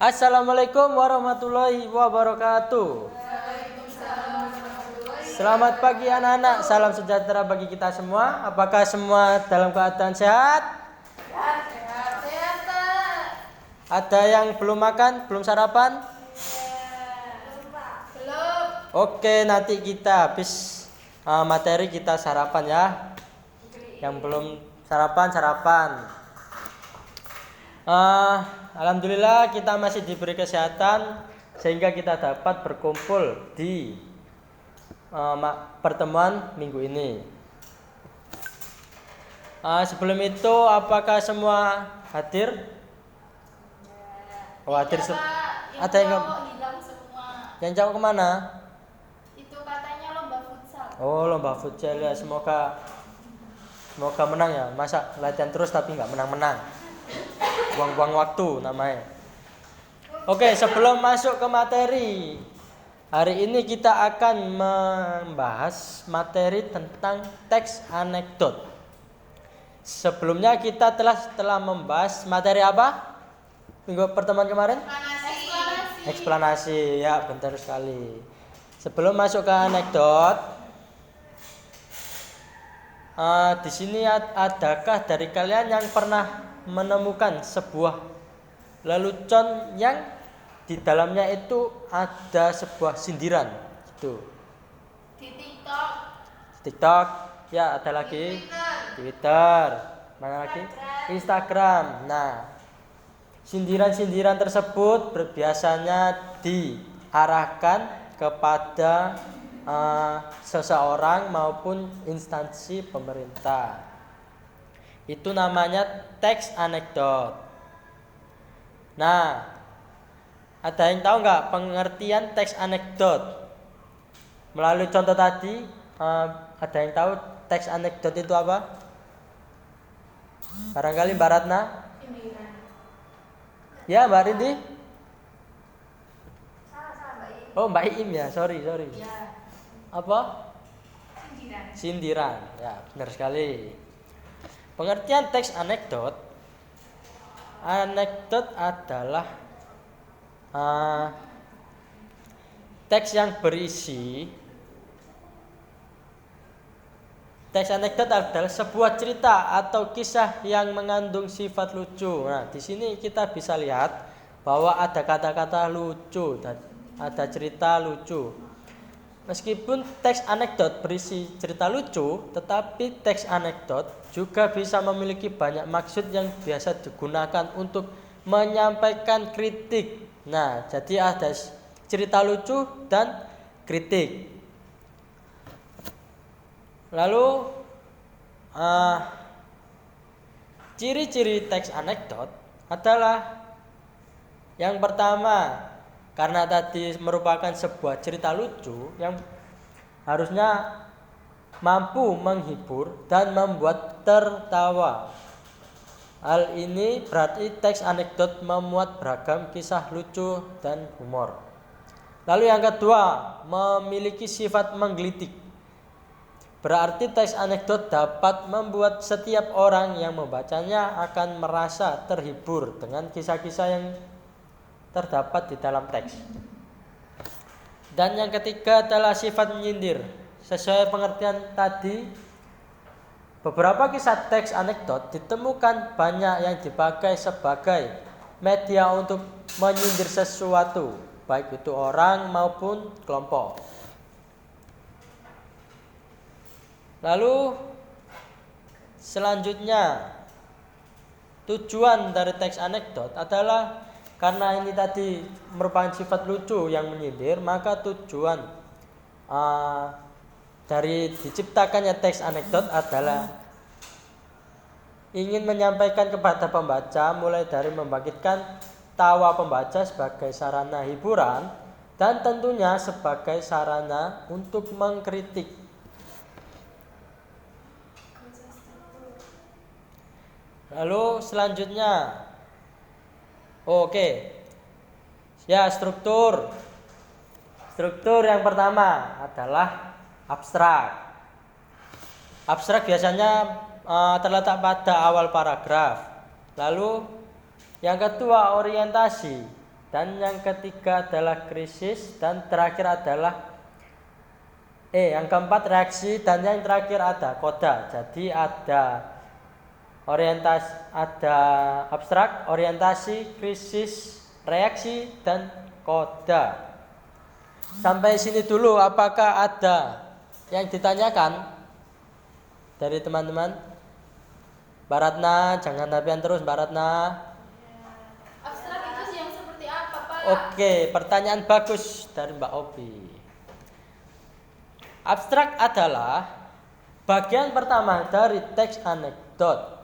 Assalamualaikum warahmatullahi wabarakatuh. Selamat pagi anak-anak, salam sejahtera bagi kita semua. Apakah semua dalam keadaan sehat? Sehat, Pak. Ada yang belum makan, belum sarapan? Belum. Oke, nanti kita habis materi kita sarapan ya. Yang belum sarapan. Alhamdulillah kita masih diberi kesehatan sehingga kita dapat berkumpul di pertemuan minggu ini. Sebelum itu apakah semua hadir? Oh, hadir. Ada yang hilang semua. yang jauh kemana? Itu katanya lomba futsal. Oh, lomba futsal ya. Semoga menang ya. Masa latihan terus tapi nggak menang-menang. Buang-buang waktu namanya. Oke, sebelum masuk ke materi, hari ini kita akan membahas materi tentang teks anekdot. Sebelumnya kita telah membahas materi apa? Minggu pertemuan kemarin? Eksplanasi. Ya, benar sekali. Sebelum masuk ke anekdot, di sini adakah dari kalian yang pernah menemukan sebuah lelucon yang di dalamnya itu ada sebuah sindiran itu? Di TikTok. TikTok, ya ada lagi Twitter, mana lagi? Instagram. Nah, sindiran-sindiran tersebut biasanya diarahkan kepada seseorang maupun instansi pemerintah. Itu namanya teks anekdot. Nah, ada yang tahu nggak pengertian teks anekdot? Melalui contoh tadi, ada yang tahu teks anekdot itu apa? Barangkali Mbak Ratna? Sindiran. Ya, Mbak Rindi? Salah Mbak Im. Oh, Mbak Iim ya, sorry. Ya. Apa? Sindiran. Ya, benar sekali. Pengertian teks anekdot adalah teks yang berisi. Teks anekdot adalah sebuah cerita atau kisah yang mengandung sifat lucu. Nah, di sini kita bisa lihat bahwa ada kata-kata lucu dan ada cerita lucu. Meskipun teks anekdot berisi cerita lucu, tetapi teks anekdot juga bisa memiliki banyak maksud yang biasa digunakan untuk menyampaikan kritik. Nah, jadi ada cerita lucu dan kritik. Lalu ciri-ciri teks anekdot adalah yang pertama, karena tadi merupakan sebuah cerita lucu yang harusnya mampu menghibur dan membuat tertawa. Hal ini berarti teks anekdot memuat beragam kisah lucu dan humor. Lalu yang kedua, memiliki sifat menggelitik. Berarti teks anekdot dapat membuat setiap orang yang membacanya akan merasa terhibur dengan kisah-kisah yang terdapat di dalam teks. Dan yang ketiga adalah sifat menyindir. Sesuai pengertian tadi, beberapa kisah teks anekdot ditemukan banyak yang dipakai sebagai media untuk menyindir sesuatu, baik itu orang maupun kelompok. Lalu selanjutnya, tujuan dari teks anekdot adalah karena ini tadi merupakan sifat lucu yang menyindir, maka tujuan dari diciptakannya teks anekdot adalah ingin menyampaikan kepada pembaca mulai dari membangkitkan tawa pembaca sebagai sarana hiburan dan tentunya sebagai sarana untuk mengkritik. Lalu selanjutnya, ya struktur yang pertama adalah abstrak. Abstrak biasanya terletak pada awal paragraf. Lalu yang kedua orientasi. dan yang ketiga adalah krisis, dan terakhir adalah yang keempat reaksi, dan yang terakhir ada koda. Jadi ada orientasi, ada abstrak, orientasi, krisis, reaksi, dan koda. Sampai sini dulu, apakah ada yang ditanyakan dari teman-teman? Mbak Ratna, jangan tapian terus Mbak Ratna. Abstrak itu yang seperti apa, Pak? Oke, pertanyaan bagus dari Mbak Obi. Abstrak adalah bagian pertama dari teks anekdot.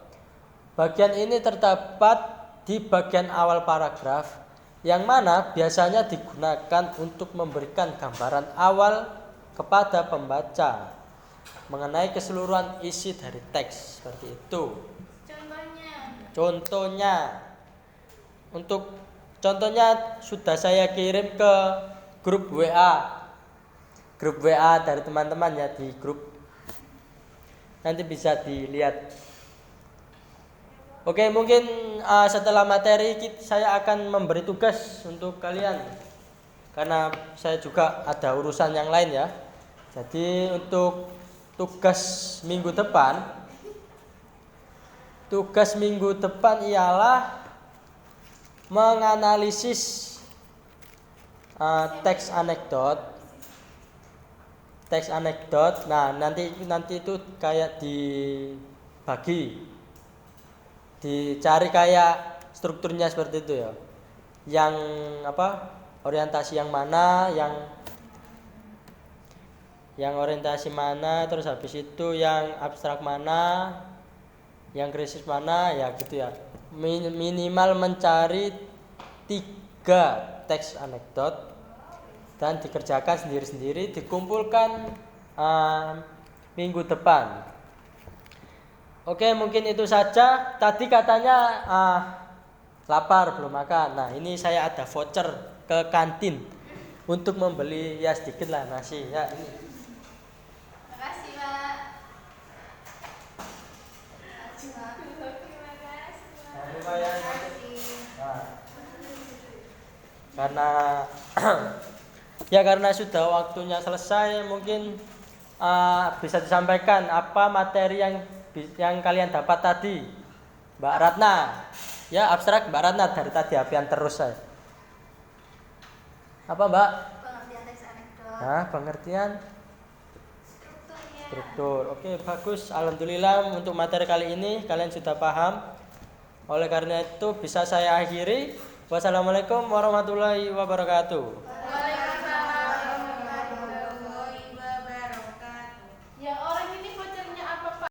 Bagian ini terdapat di bagian awal paragraf, yang mana biasanya digunakan untuk memberikan gambaran awal kepada pembaca mengenai keseluruhan isi dari teks, seperti itu. Contohnya sudah saya kirim ke grup WA dari teman-teman ya, di grup, nanti bisa dilihat. Oke, mungkin setelah materi saya akan memberi tugas untuk kalian, karena saya juga ada urusan yang lain ya. Jadi untuk tugas minggu depan ialah menganalisis teks anekdot. Nah, nanti itu kayak dicari kayak strukturnya seperti itu ya. Yang orientasi yang mana, yang orientasi mana, terus habis itu yang abstrak mana, yang krisis mana, ya gitu ya. Minimal mencari 3 teks anekdot dan dikerjakan sendiri-sendiri, dikumpulkan minggu depan. Oke, mungkin itu saja. Tadi katanya lapar belum makan. Nah, ini saya ada voucher ke kantin untuk membeli ya sedikit lah nasi ya. Ini. Makasih, Pak. Lumayan. Nah, karena sudah waktunya selesai, mungkin bisa disampaikan apa materi yang kalian dapat tadi, Mbak Ratna. Ya, abstrak Mbak Ratna, dari tadi apian terus saya. Apa Mbak? Pengertian teks anekdot. Nah, pengertian struktur. Oke, bagus. Alhamdulillah untuk materi kali ini kalian sudah paham. Oleh karena itu bisa saya akhiri. Wassalamualaikum warahmatullahi wabarakatuh.